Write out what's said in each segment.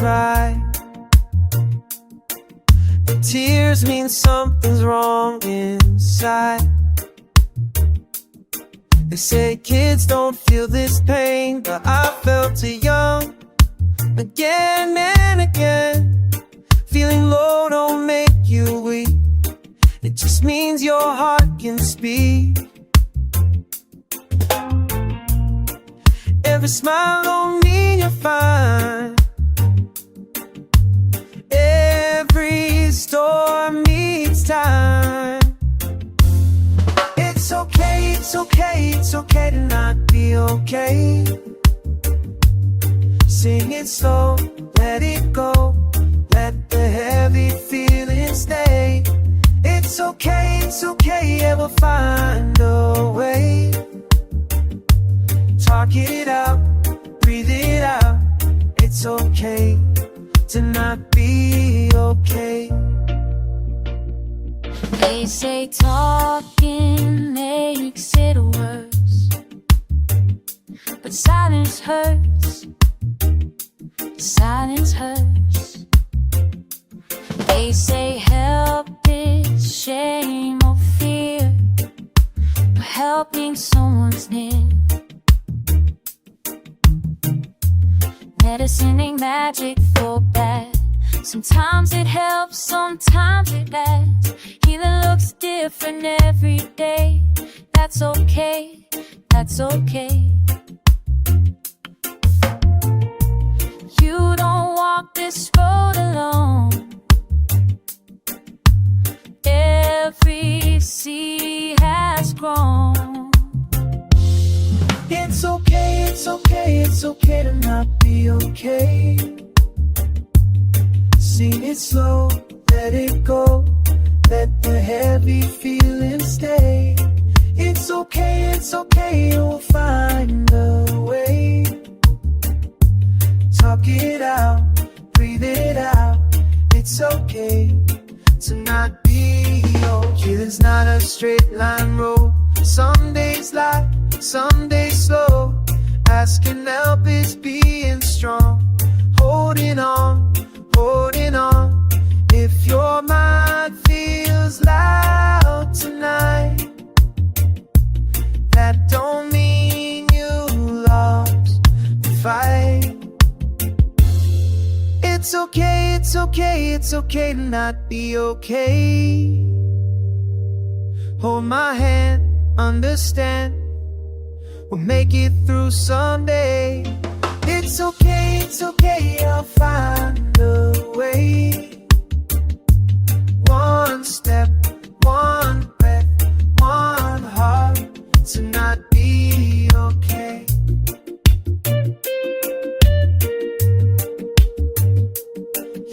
cry. The tears mean something's wrong inside. They say kids don't feel this pain, but I felt it young, again and again. Feeling low don't make you weak, it just means your heart can speak. Every smile don't mean you're fine. Every storm needs time. It's okay, it's okay, it's okay to not be okay. Sing it slow, let it go, let the heavy feelings stay. It's okay, yeah, we'll find a way. Talk it out, breathe it out. It's okay to not be okay. They say talking makes it worse, but silence hurts. Silence hurts. They say help is shame or fear, but helping someone's near. Medicine ain't magic for bad. Sometimes it helps, sometimes it lasts. Healing looks different every day. That's okay, that's okay. You don't walk this road alone. Every seed has grown. It's okay, it's okay, it's okay to not be okay. Sing it slow, let it go, let the heavy feelings stay. It's okay, you'll find a way. Talk it out, breathe it out. It's okay to not be okay. Healing's not a straight line road. Some days light, some days slow. Asking help is being strong. Holding on, holding on. If your mind feels loud tonight, that don't mean you lost the fight. It's okay, it's okay, it's okay to not be okay. Hold my hand, understand, we'll make it through someday. It's okay, I'll find a way. One step, one breath, one heart to not be okay.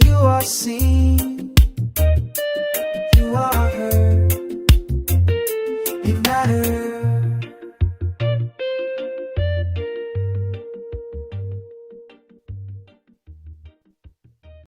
You are seen,